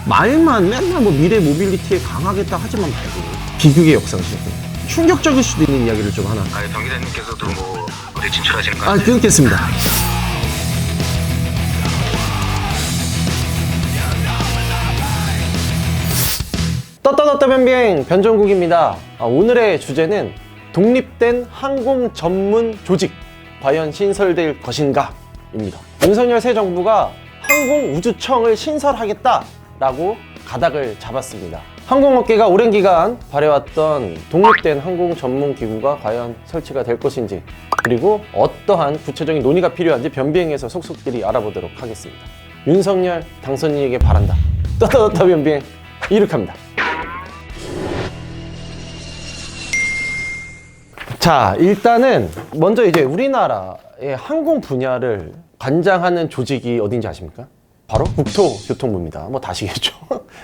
말만 맨날 뭐 미래 모빌리티에 강하겠다 하지만 말고 비극의 역사가 시작됩니다. 충격적일 수도 있는 이야기를 좀 하나. 경기장님께서도 뭐 어디 진출하시는 거 끊겠습니다. 떴다 변비행 변종국입니다. 오늘의 주제는 독립된 항공 전문 조직 과연 신설될 것인가 입니다. 윤석열 새 정부가 항공우주청을 신설하겠다라고 가닥을 잡았습니다. 항공업계가 오랜 기간 바래왔던 독립된 항공 전문 기구가 과연 설치가 될 것인지, 그리고 어떠한 구체적인 논의가 필요한지 변비행에서 속속들이 알아보도록 하겠습니다. 윤석열 당선인에게 바란다. 떴다 변비행 이륙합니다. 자, 일단은 먼저 이제 우리나라의 항공 분야를 관장하는 조직이 어딘지 아십니까? 바로 국토교통부입니다. 뭐 다시겠죠.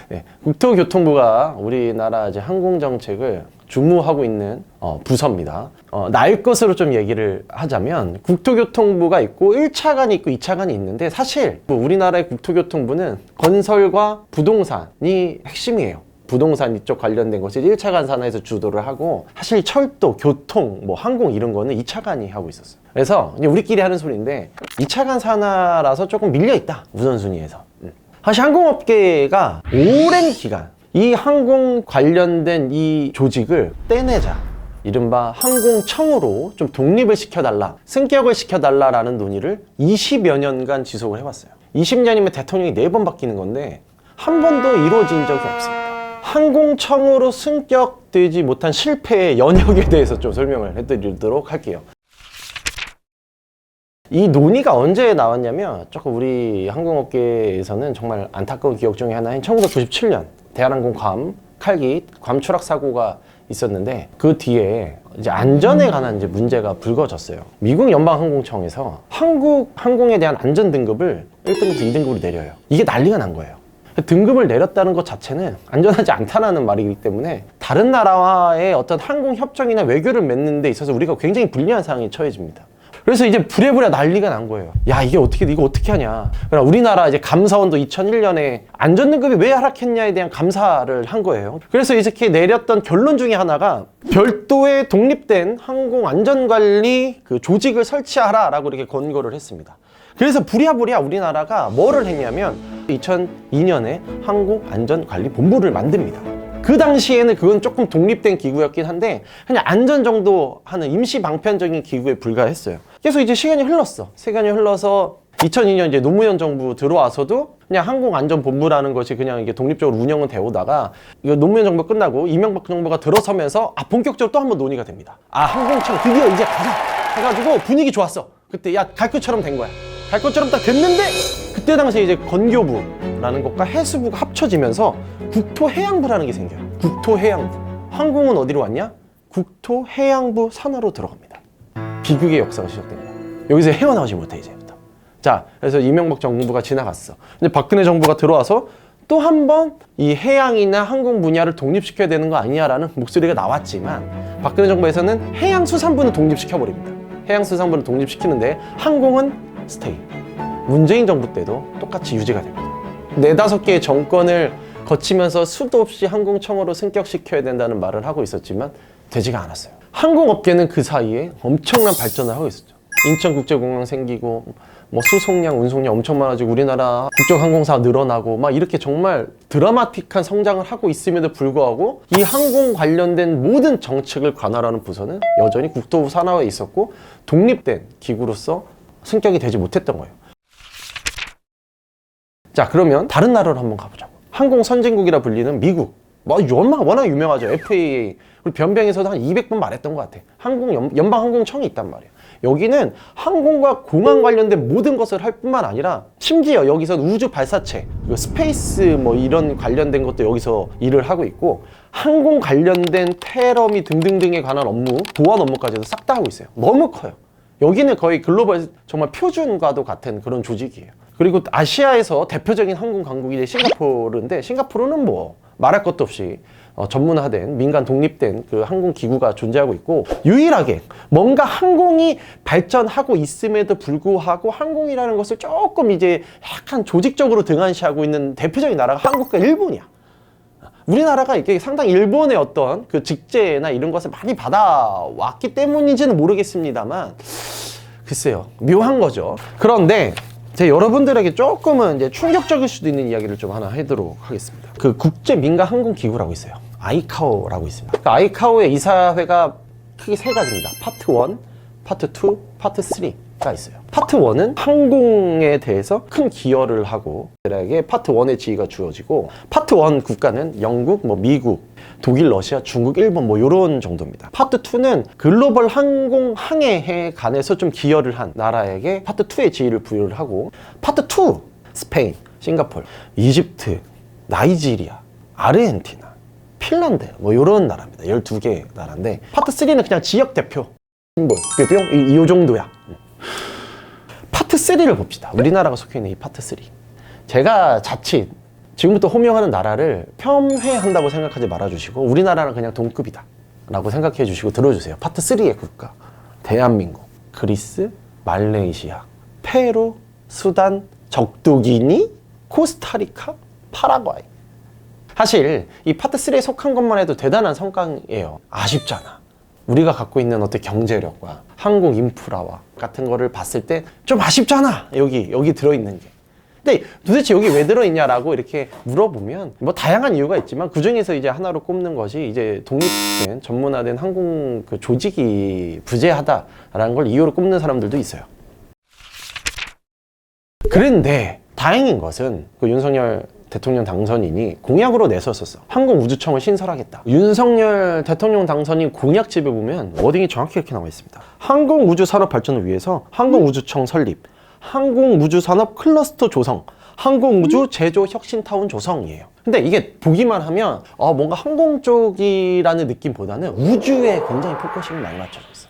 네, 국토교통부가 우리나라 이제 항공 정책을 주무하고 있는 부서입니다. 날 것으로 좀 얘기를 하자면 국토교통부가 있고 1차관이 있고 2차관이 있는데, 사실 뭐 우리나라의 국토교통부는 건설과 부동산이 핵심이에요. 부동산 이쪽 관련된 것이 1차관 산하에서 주도를 하고, 사실 철도, 교통, 뭐 항공 이런 거는 2차관이 하고 있었어요. 그래서 이제 우리끼리 하는 소리인데 2차관 산하라서 조금 밀려있다, 우선순위에서. 사실 항공업계가 오랜 기간 이 항공 관련된 이 조직을 떼내자, 이른바 항공청으로 좀 독립을 시켜달라, 승격을 시켜달라라는 논의를 20여 년간 지속을 해왔어요. 20년이면 대통령이 4번 바뀌는 건데 한 번도 이루어진 적이 없습니다. 항공청으로 승격되지 못한 실패의 연역에 대해서 좀 설명을 해드리도록 할게요. 이 논의가 언제 나왔냐면, 조금 우리 항공업계에서는 정말 안타까운 기억 중에 하나인 1997년 대한항공 칼기 괌 추락 사고가 있었는데, 그 뒤에 이제 안전에 관한 이제 문제가 불거졌어요. 미국 연방항공청에서 한국 항공에 대한 안전 등급을 1등급에서 2등급으로 내려요. 이게 난리가 난 거예요. 등급을 내렸다는 것 자체는 안전하지 않다는 말이기 때문에 다른 나라와의 어떤 항공 협정이나 외교를 맺는 데 있어서 우리가 굉장히 불리한 상황에 처해집니다. 그래서 이제 부랴부랴 난리가 난 거예요. 야, 이거 어떻게 하냐. 그러나 우리나라 이제 감사원도 2001년에 안전등급이 왜 하락했냐에 대한 감사를 한 거예요. 그래서 이렇게 내렸던 결론 중에 하나가 별도의 독립된 항공안전관리 그 조직을 설치하라라고 이렇게 권고를 했습니다. 그래서 부랴부랴 우리나라가 뭐를 했냐면 2002년에 항공안전관리본부를 만듭니다. 그 당시에는 그건 조금 독립된 기구였긴 한데 그냥 안전 정도 하는 임시 방편적인 기구에 불과했어요. 그래서 이제 시간이 흘러서 2002년 이제 노무현 정부 들어와서도 그냥 항공안전본부라는 것이 그냥 이게 독립적으로 운영은 되오다가, 이거 노무현 정부 끝나고 이명박 정부가 들어서면서 본격적으로 또 한번 논의가 됩니다. 항공청 드디어 이제 가자 해가지고 분위기 좋았어. 그때 갈 것처럼 된 거야. 갈 것처럼 딱 됐는데, 그때 당시에 이제 건교부라는 것과 해수부가 합쳐지면서 국토해양부라는 게 생겨요. 국토해양부. 항공은 어디로 왔냐? 국토해양부 산하로 들어갑니다. 비극의 역사가 시작됩니다. 여기서 헤어나오지 못해, 이제부터. 자, 그래서 이명박 정부가 지나갔어. 근데 박근혜 정부가 들어와서 또 한 번 이 해양이나 항공 분야를 독립시켜야 되는 거 아니냐라는 목소리가 나왔지만, 박근혜 정부에서는 해양수산부는 독립시켜버립니다. 해양수산부는 독립시키는데 항공은 스테이. 문재인 정부 때도 똑같이 유지가 됩니다. 4-5개의 정권을 거치면서 수도 없이 항공청으로 승격시켜야 된다는 말을 하고 있었지만 되지가 않았어요. 항공업계는 그 사이에 엄청난 발전을 하고 있었죠. 인천국제공항 생기고 뭐 수송량, 운송량 엄청 많아지고 우리나라 국적항공사 늘어나고 막 이렇게 정말 드라마틱한 성장을 하고 있음에도 불구하고 이 항공 관련된 모든 정책을 관할하는 부서는 여전히 국토부 산하에 있었고 독립된 기구로서 승격이 되지 못했던 거예요. 자, 그러면 다른 나라로 한번 가보자고. 항공 선진국이라 불리는 미국. 워낙 유명하죠. FAA. 우리 변병에서도 한 200번 말했던 것 같아. 연방항공청이 있단 말이에요. 여기는 항공과 공항 관련된 모든 것을 할 뿐만 아니라 심지어 여기서 우주 발사체, 스페이스 뭐 이런 관련된 것도 여기서 일을 하고 있고, 항공 관련된 테러 및 등등등에 관한 업무, 보안 업무까지도 싹 다 하고 있어요. 너무 커요. 여기는 거의 글로벌 정말 표준과도 같은 그런 조직이에요. 그리고 아시아에서 대표적인 항공 강국이 싱가포르인데, 싱가포르는 뭐 말할 것도 없이 전문화된 민간 독립된 그 항공기구가 존재하고 있고, 유일하게 뭔가 항공이 발전하고 있음에도 불구하고 항공이라는 것을 조금 이제 약간 조직적으로 등한시하고 있는 대표적인 나라가 한국과 일본이야. 우리나라가 이게 상당히 일본의 어떤 그 직제나 이런 것을 많이 받아왔기 때문인지는 모르겠습니다만, 글쎄요, 묘한 거죠. 그런데 제가 여러분들에게 조금은 이제 충격적일 수도 있는 이야기를 좀 하나 해도록 하겠습니다. 그 국제 민간 항공 기구라고 있어요. 아이카오라고 있습니다. 그 아이카오의 이사회가 크게 세 가지입니다. 파트 1, 파트 2, 파트 3가 있어요. 파트 1은 항공에 대해서 큰 기여를 하고 들에게 파트 1의 지위가 주어지고, 파트 1 국가는 영국, 미국, 독일, 러시아, 중국, 일본 요런 정도입니다. 파트 2는 글로벌 항공 항해에 관해서 좀 기여를 한 나라에게 파트 2의 지위를 부여를 하고, 파트 2 스페인, 싱가포르, 이집트, 나이지리아, 아르헨티나, 핀란드 요런 나라입니다. 12개 나라인데, 파트 3는 그냥 지역 대표 심볼, 이 정도야. 파트 3를 봅시다. 우리나라가 속해 있는 이 파트 3. 제가 자칫 지금부터 호명하는 나라를 폄훼한다고 생각하지 말아주시고, 우리나라랑 그냥 동급이다 라고 생각해 주시고 들어주세요. 파트 3의 국가: 대한민국, 그리스, 말레이시아, 페루, 수단, 적도기니, 코스타리카, 파라과이. 사실 이 파트 3에 속한 것만 해도 대단한 성과예요. 아쉽잖아. 우리가 갖고 있는 어떤 경제력과 항공 인프라와 같은 거를 봤을 때 좀 아쉽잖아. 여기 들어있는 게. 근데 도대체 여기 왜 들어있냐라고 이렇게 물어보면 다양한 이유가 있지만, 그 중에서 이제 하나로 꼽는 것이 이제 독립된 전문화된 항공 그 조직이 부재하다라는 걸 이유로 꼽는 사람들도 있어요. 그런데 다행인 것은 그 윤석열 대통령 당선인이 공약으로 내섰었어. 항공우주청을 신설하겠다. 윤석열 대통령 당선인 공약집에 보면 워딩이 정확히 이렇게 나와 있습니다. 항공우주산업 발전을 위해서 항공우주청 설립, 항공우주산업 클러스터 조성, 항공우주 제조 혁신타운 조성이에요. 근데 이게 보기만 하면 뭔가 항공 쪽이라는 느낌보다는 우주에 굉장히 포커싱을 많이 맞춰져 있어.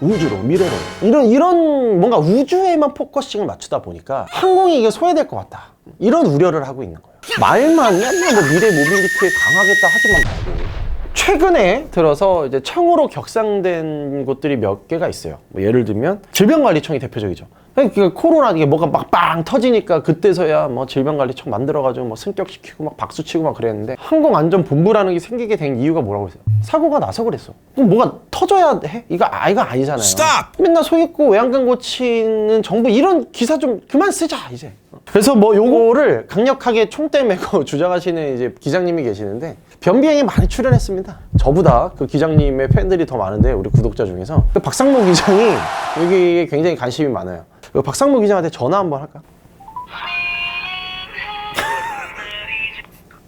우주로, 미래로, 이런 뭔가 우주에만 포커싱을 맞추다 보니까 항공이 이게 소외될 것 같다, 이런 우려를 하고 있는 거예요. 말만 맨날 미래 모빌리티에 강하겠다 하지만 말고, 최근에 들어서 이제 청으로 격상된 곳들이 몇 개가 있어요. 예를 들면 질병관리청이 대표적이죠. 그러니까 코로나 이게 뭐가 막 빵 터지니까 그때서야 질병관리청 만들어가지고 승격시키고 박수치고 그랬는데, 항공안전본부라는 게 생기게 된 이유가 뭐라고 했어요? 사고가 나서 그랬어. 그럼 뭐가 터져야 해? 이거 아니잖아요. Stop! 맨날 소 있고 외양간 고치는 정부, 이런 기사 좀 그만 쓰자 이제. 그래서 요거를 강력하게 총대 메고 주장하시는 이제 기장님이 계시는데, 변비행에 많이 출연했습니다. 저보다 그 기장님의 팬들이 더 많은데, 우리 구독자 중에서 그 박상무 기장이 여기에 굉장히 관심이 많아요. 그 박상무 기장한테 전화 한번 할까?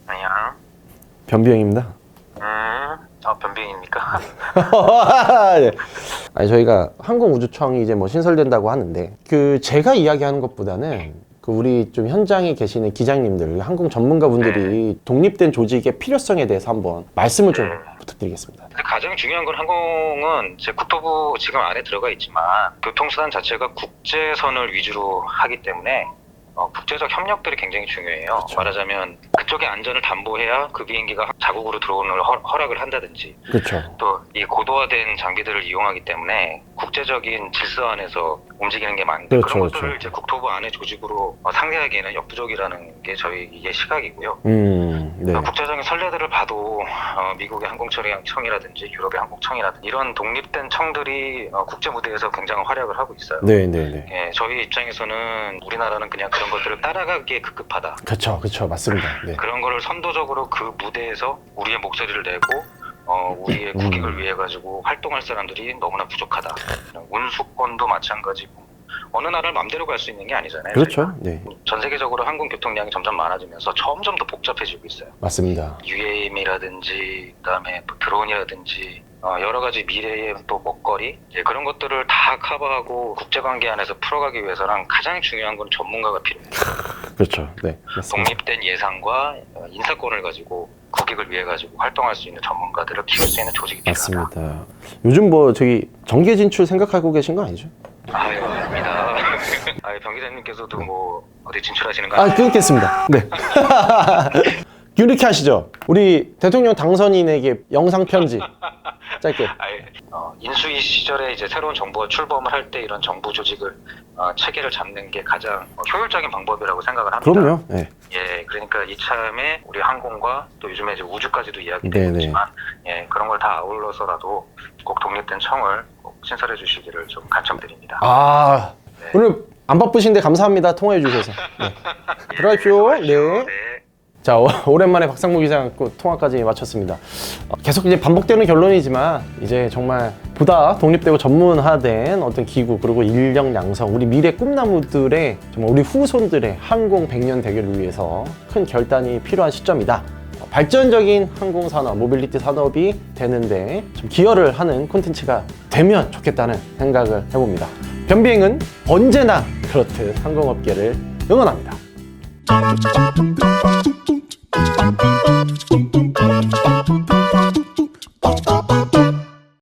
아니야. 변비행입니다. 변비행입니까? 네. 아니, 저희가 항공우주청이 이제 신설된다고 하는데, 그 제가 이야기하는 것보다는 그 우리 좀 현장에 계시는 기장님들, 항공 전문가분들이 독립된 조직의 필요성에 대해서 한번 말씀을 좀 부탁드리겠습니다. 가장 중요한 건, 항공은 제 국토부 지금 안에 들어가 있지만 교통수단 자체가 국제선을 위주로 하기 때문에 국제적 협력들이 굉장히 중요해요. 그렇죠. 말하자면 그쪽의 안전을 담보해야 그 비행기가 자국으로 들어오는 허락을 한다든지, 그렇죠. 또 이 고도화된 장비들을 이용하기 때문에 국제적인 질서 안에서 움직이는 게 많은데, 그렇죠, 그런 것들을 그렇죠. 이제 국토부 안의 조직으로 상대하기에는 역부족이라는 게 저희의 시각이고요. 네. 국제적인 선례들을 봐도 미국의 항공청이라든지 유럽의 항공청이라든지 이런 독립된 청들이 국제 무대에서 굉장히 활약을 하고 있어요. 네네네. 예, 저희 입장에서는 우리나라는 그냥 그런 것들을 따라가기에 급급하다. 그쵸, 맞습니다. 네. 그런 거를 선도적으로 그 무대에서 우리의 목소리를 내고 우리의 국익을 위해 가지고 활동할 사람들이 너무나 부족하다. 운수권도 마찬가지고, 어느 나라를 맘대로 갈 수 있는 게 아니잖아요. 그렇죠. 저희가. 네. 전 세계적으로 항공 교통량이 점점 많아지면서 점점 더 복잡해지고 있어요. 맞습니다. UAM이라든지 그다음에 또 드론이라든지 여러 가지 미래의 또 먹거리, 그런 것들을 다 커버하고 국제관계 안에서 풀어가기 위해서는 가장 중요한 건 전문가가 필요해요. 그렇죠. 네. 맞습니다. 독립된 예산과 인사권을 가지고 국익을 위해 가지고 활동할 수 있는 전문가들을 키울 수 있는 조직이 필요하다. 맞습니다. 요즘 저기 정계 진출 생각하고 계신 거 아니죠? 아유, 아닙니다. 병 기자님께서도 어디 진출하시는 거 아니에요? 끊겠습니다. 네. 이렇게 하시죠. 우리 대통령 당선인에게 영상 편지 짧게. 인수위 시절에 이제 새로운 정부가 출범을 할 때 이런 정부 조직을 체계를 잡는 게 가장 효율적인 방법이라고 생각을 합니다. 그럼요. 네. 예, 그러니까 이참에 우리 항공과 또 요즘에 이제 우주까지도 이야기되고 네네. 있지만, 예, 그런 걸 다 아울러서라도 꼭 독립된 청을 꼭 신설해 주시기를 좀 간청드립니다. 네. 오늘 안 바쁘신데 감사합니다. 통화해 주셔서. 네. 들어가십시오. 네. 자, 오랜만에 박상무 기자랑 통화까지 마쳤습니다. 계속 이제 반복되는 결론이지만 이제 정말 보다 독립되고 전문화된 어떤 기구 그리고 인력 양성, 우리 미래 꿈나무들의 정말 우리 후손들의 항공 100년 대결을 위해서 큰 결단이 필요한 시점이다. 발전적인 항공산업, 모빌리티 산업이 되는데 좀 기여를 하는 콘텐츠가 되면 좋겠다는 생각을 해봅니다. 변비행은 언제나 그렇듯 항공업계를 응원합니다.